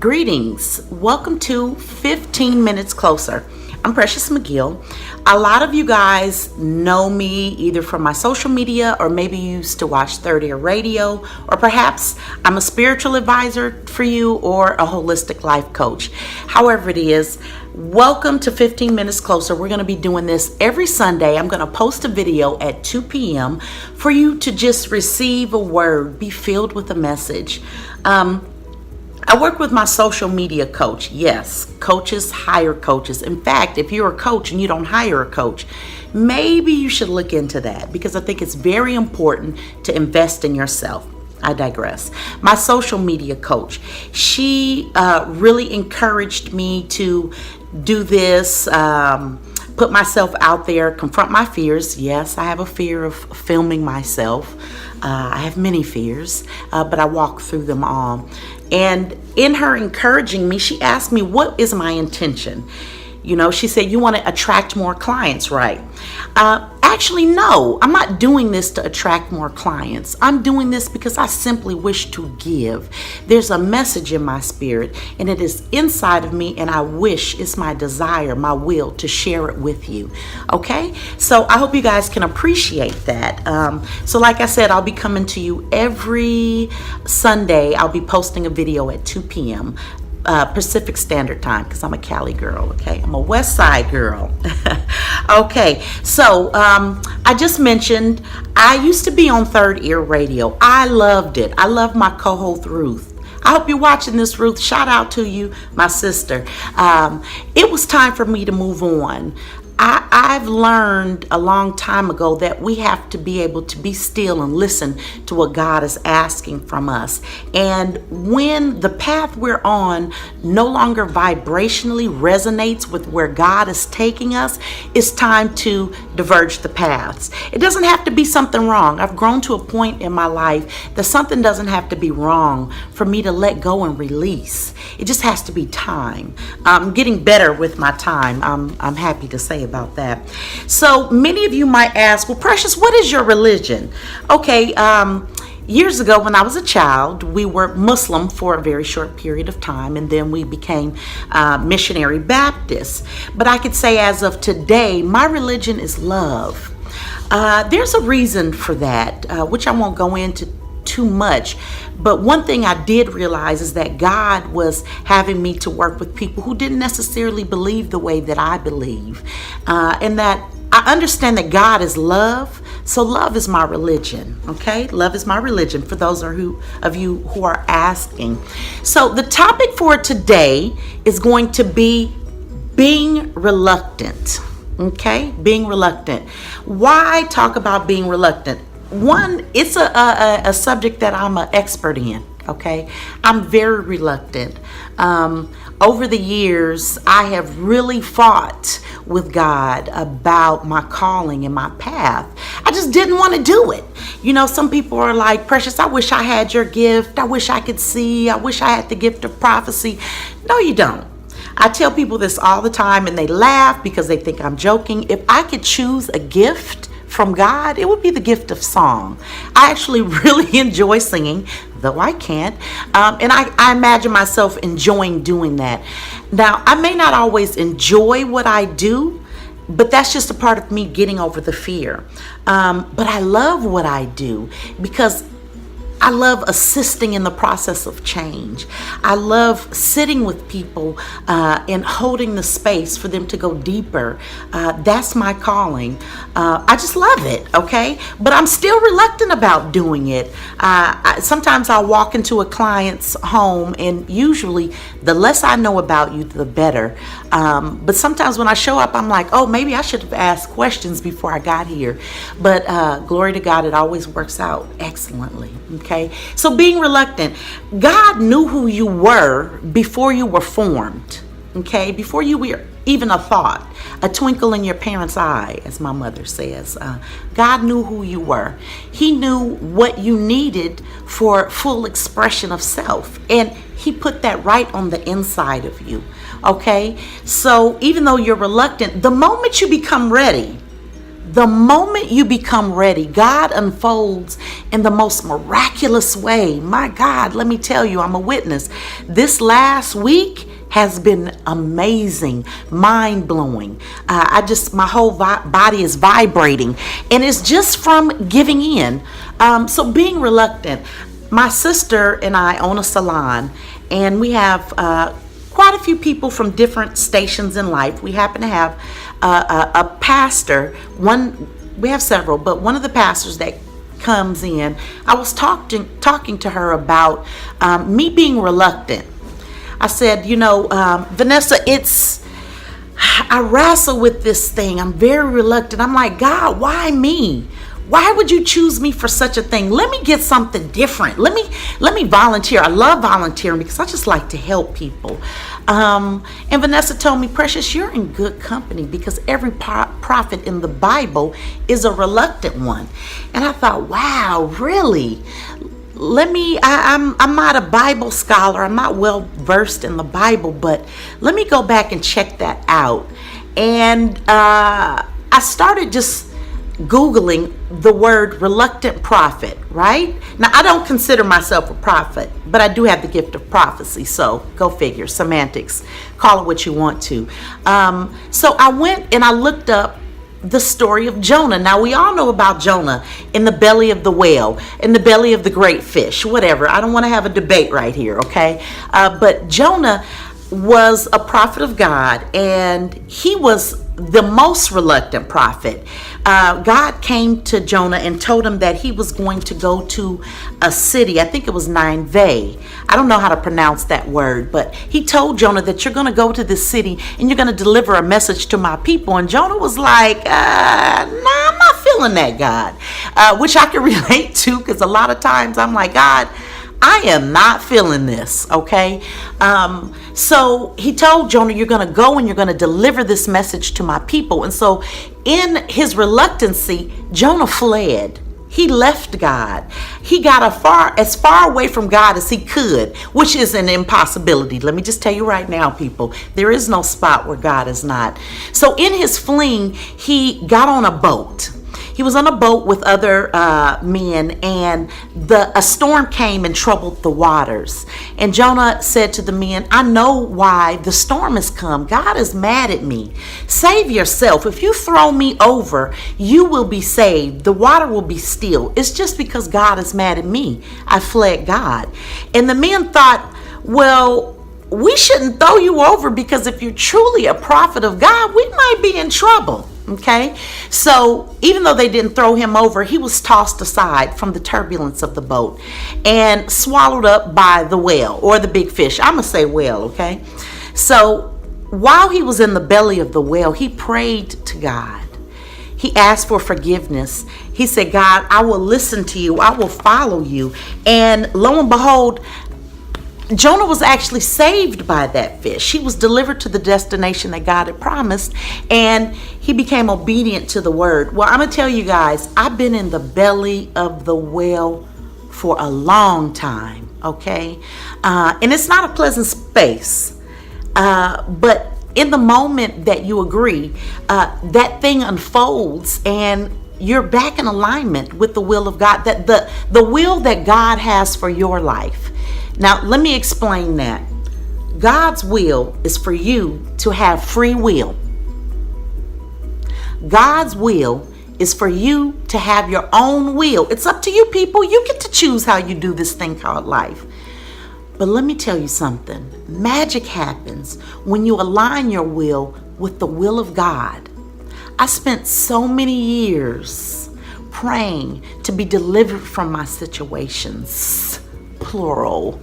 Greetings. Welcome to 15 Minutes Closer. I'm Precious McGill. A lot of you guys know me either from my social media or maybe you used to watch Third Ear Radio, or perhaps I'm a spiritual advisor for you or a holistic life coach. However it is, welcome to 15 Minutes Closer. We're going to be doing this every Sunday. I'm going to post a video at 2 p.m. for you to just receive a word, be filled with a message. I work with my social media coach. Yes, coaches hire coaches. In fact, if you're a coach and you don't hire a coach, maybe you should look into that because I think it's very important to invest in yourself. I digress. My social media coach, she really encouraged me to do this, put myself out there, confront my fears. Yes, I have a fear of filming myself. I have many fears, but I walk through them all. And in her encouraging me, she asked me, what is my intention? You know, she said, you want to attract more clients, right? Actually, no, I'm not doing this to attract more clients. I'm doing this because I simply wish to give. There's a message in my spirit and it is inside of me, and I wish, it's my desire, my will to share it with you. Okay, so I hope you guys can appreciate that. So like I said, I'll be coming to you every Sunday. I'll be posting a video at 2 p.m. Pacific Standard Time, because I'm a Cali girl. Okay, I'm a West Side girl. Okay, so I just mentioned I used to be on Third Ear Radio. I loved it. I love my co-host Ruth. I hope you're watching this, Ruth. Shout out to you, my sister. It was time for me to move on. I've learned a long time ago that we have to be able to be still and listen to what God is asking from us. And when the path we're on no longer vibrationally resonates with where God is taking us, it's time to diverge the paths. It doesn't have to be something wrong. I've grown to a point in my life that something doesn't have to be wrong for me to let go and release. It just has to be time. I'm getting better with my time. I'm happy to say about that. So many of you might ask, well, Precious, what is your religion? Okay, years ago when I was a child, we were Muslim for a very short period of time, and then we became missionary Baptists. But I could say as of today, my religion is love. There's a reason for that, which I won't go into too much. But one thing I did realize is that God was having me to work with people who didn't necessarily believe the way that I believe. And that I understand that God is love. So love is my religion. Okay. Love is my religion for those of you who are asking. So the topic for today is going to be being reluctant. Okay. Being reluctant. Why talk about being reluctant? One, it's a subject that I'm an expert in, okay? I'm very reluctant. Over the years, I have really fought with God about my calling and my path. I just didn't want to do it. You know, some people are like, Precious, I wish I had your gift. I wish I could see. I wish I had the gift of prophecy. No, you don't. I tell people this all the time and they laugh because they think I'm joking. If I could choose a gift from God, it would be the gift of song. I actually really enjoy singing, though I can't. And I imagine myself enjoying doing that. Now, I may not always enjoy what I do, but that's just a part of me getting over the fear. But I love what I do because I love assisting in the process of change. I love sitting with people and holding the space for them to go deeper. That's my calling. I just love it, okay? But I'm still reluctant about doing it. Sometimes I'll walk into a client's home, and usually the less I know about you, the better. But sometimes when I show up, I'm like, oh, maybe I should have asked questions before I got here. But glory to God, it always works out excellently. Okay, so being reluctant, God knew who you were before you were formed. Okay, before you were even a thought, a twinkle in your parents' eye, as my mother says. God knew who you were. He knew what you needed for full expression of self, and He put that right on the inside of you. Okay, so even though you're reluctant, the moment you become ready, The moment you become ready, God unfolds in the most miraculous way. My God, let me tell you, I'm a witness. This last week has been amazing, mind-blowing. My whole body is vibrating, and it's just from giving in. So being reluctant. My sister and I own a salon, and we have quite a few people from different stations in life. We happen to have a pastor. We have several, but one of the pastors that comes in, I was talking to her about me being reluctant. I said, Vanessa, I wrestle with this thing. I'm very reluctant. I'm like, God, why me? Why would you choose me for such a thing? Let me get something different. Let me volunteer. I love volunteering because I just like to help people. And Vanessa told me, Precious, you're in good company because every prophet in the Bible is a reluctant one. And I thought, wow, really? I'm not a Bible scholar. I'm not well versed in the Bible, but let me go back and check that out. And I started just Googling the word reluctant prophet, right? Now, I don't consider myself a prophet, but I do have the gift of prophecy. So go figure, semantics, call it what you want to. So I went and I looked up the story of Jonah. Now, we all know about Jonah in the belly of the whale, in the belly of the great fish, whatever. I don't want to have a debate right here, okay? But Jonah was a prophet of God, and he was the most reluctant prophet. God came to Jonah and told him that he was going to go to a city. I think it was Nineveh. I don't know how to pronounce that word, but he told Jonah that you're going to go to this city and you're going to deliver a message to my people. And Jonah was like, nah, I'm not feeling that, God, which I can relate to because a lot of times I'm like, God, I am not feeling this, okay? So he told Jonah, you're going to go and you're going to deliver this message to my people. And so in his reluctancy, Jonah fled. He left God. He got as far away from God as he could, which is an impossibility. Let me just tell you right now, people, there is no spot where God is not. So in his fleeing, he got on a boat. He was on a boat with other men, and a storm came and troubled the waters. And Jonah said to the men, I know why the storm has come. God is mad at me. Save yourself. If you throw me over, you will be saved. The water will be still. It's just because God is mad at me. I fled God. And the men thought, well, we shouldn't throw you over because if you're truly a prophet of God, we might be in trouble. Okay, so even though they didn't throw him over, he was tossed aside from the turbulence of the boat and swallowed up by the whale or the big fish. I'm going to say whale, okay? So while he was in the belly of the whale, he prayed to God. He asked for forgiveness. He said, God, I will listen to you. I will follow you. And lo and behold, Jonah was actually saved by that fish. He was delivered to the destination that God had promised, and he became obedient to the word. Well, I'm going to tell you guys, I've been in the belly of the whale for a long time, okay? And it's not a pleasant space. But in the moment that you agree, that thing unfolds and you're back in alignment with the will of God, that the will that God has for your life. Now, let me explain that. God's will is for you to have free will. God's will is for you to have your own will. It's up to you, people. You get to choose how you do this thing called life. But let me tell you something. Magic happens when you align your will with the will of God. I spent so many years praying to be delivered from my situations, plural.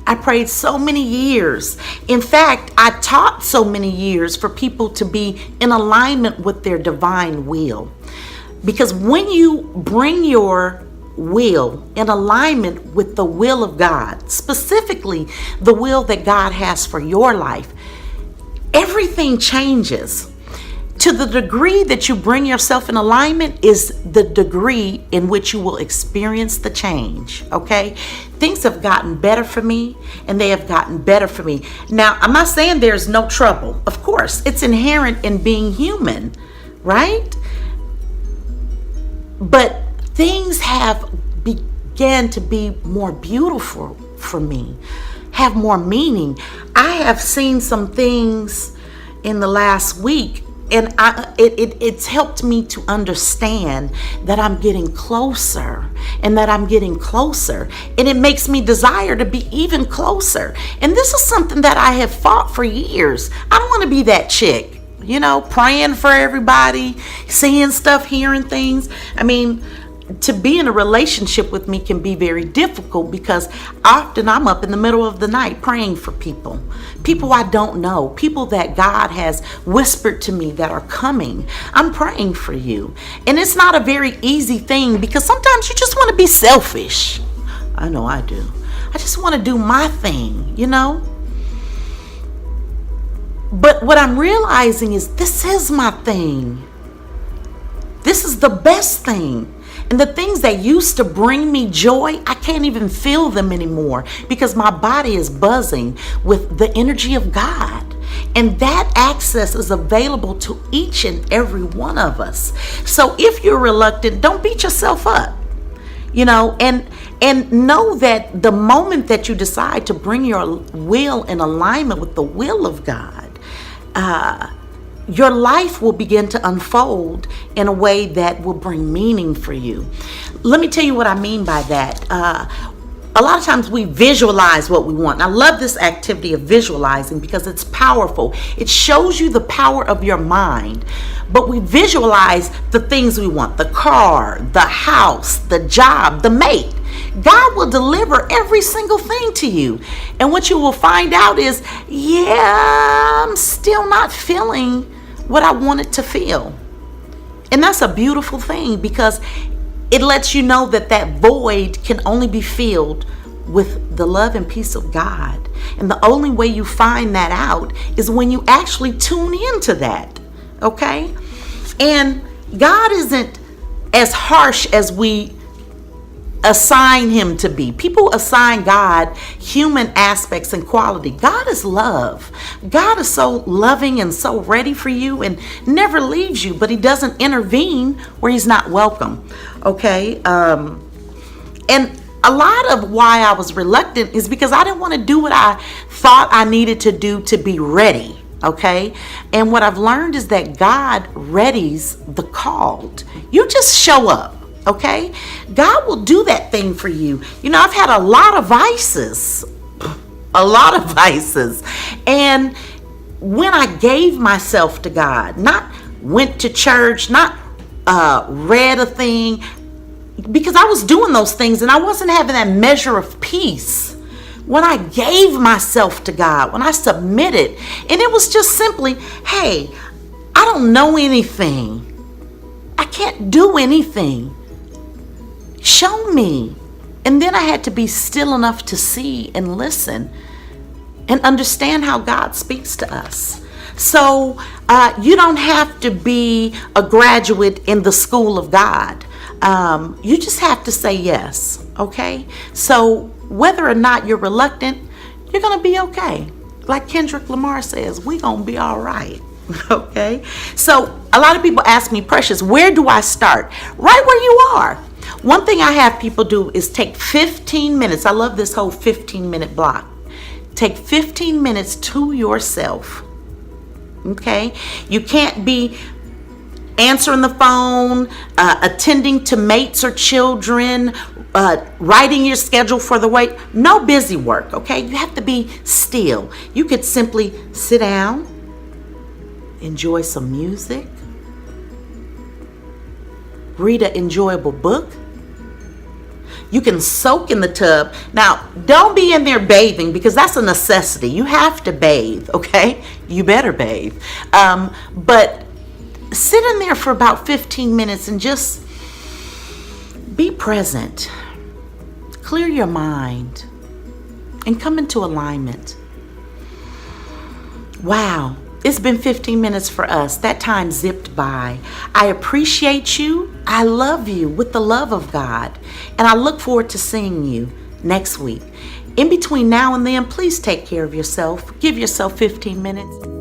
I prayed so many years. In fact, I taught so many years for people to be in alignment with their divine will. Because when you bring your will in alignment with the will of God, specifically the will that God has for your life, everything changes. To the degree that you bring yourself in alignment is the degree in which you will experience the change, okay? Things have gotten better for me, and they have gotten better for me. Now, I'm not saying there's no trouble. Of course, it's inherent in being human, right? But things have began to be more beautiful for me, have more meaning. I have seen some things in the last week, and it's helped me to understand that I'm getting closer, and that I'm getting closer, and it makes me desire to be even closer. And this is something that I have fought for years. I don't want to be that chick, praying for everybody, seeing stuff, hearing things. I mean, to be in a relationship with me can be very difficult, because often I'm up in the middle of the night praying for people I don't know, people that God has whispered to me that are coming. I'm praying for you. And it's not a very easy thing, because sometimes you just want to be selfish. I know I do. I just want to do my thing, But what I'm realizing is this is my thing. This is the best thing. And the things that used to bring me joy, I can't even feel them anymore, because my body is buzzing with the energy of God. And that access is available to each and every one of us. So if you're reluctant, don't beat yourself up, and know that the moment that you decide to bring your will in alignment with the will of God, your life will begin to unfold in a way that will bring meaning for you. Let me tell you what I mean by that. A lot of times we visualize what we want. And I love this activity of visualizing because it's powerful. It shows you the power of your mind. But we visualize the things we want: the car, the house, the job, the mate. God will deliver every single thing to you. And what you will find out is, I'm still not feeling what I wanted to feel. And that's a beautiful thing, because it lets you know that void can only be filled with the love and peace of God. And the only way you find that out is when you actually tune into that. Okay? And God isn't as harsh as we assign him to be. People assign God human aspects and quality. God is love. God is so loving and so ready for you and never leaves you, but he doesn't intervene where he's not welcome. Okay? And a lot of why I was reluctant is because I didn't want to do what I thought I needed to do to be ready. Okay? And what I've learned is that God readies the called. You just show up. Okay? God will do that thing for you. I've had a lot of vices. And when I gave myself to God, not went to church, not read a thing, because I was doing those things and I wasn't having that measure of peace. When I gave myself to God, when I submitted, and it was just simply, hey, I don't know anything. I can't do anything. Show me. And then I had to be still enough to see and listen and understand how God speaks to us. So you don't have to be a graduate in the school of God. You just have to say yes. Okay? So whether or not you're reluctant, you're going to be okay. Like Kendrick Lamar says, we're going to be all right. Okay? So a lot of people ask me, Precious, where do I start? Right where you are. One thing I have people do is take 15 minutes. I love this whole 15-minute block. Take 15 minutes to yourself. Okay? You can't be answering the phone, attending to mates or children, writing your schedule for the week. No busy work, okay? You have to be still. You could simply sit down, enjoy some music, read an enjoyable book. You can soak in the tub. Now, don't be in there bathing, because that's a necessity. You have to bathe, okay? You better bathe. But sit in there for about 15 minutes and just be present. Clear your mind and come into alignment. Wow. It's been 15 minutes for us. That time zipped by. I appreciate you. I love you with the love of God. And I look forward to seeing you next week. In between now and then, please take care of yourself. Give yourself 15 minutes.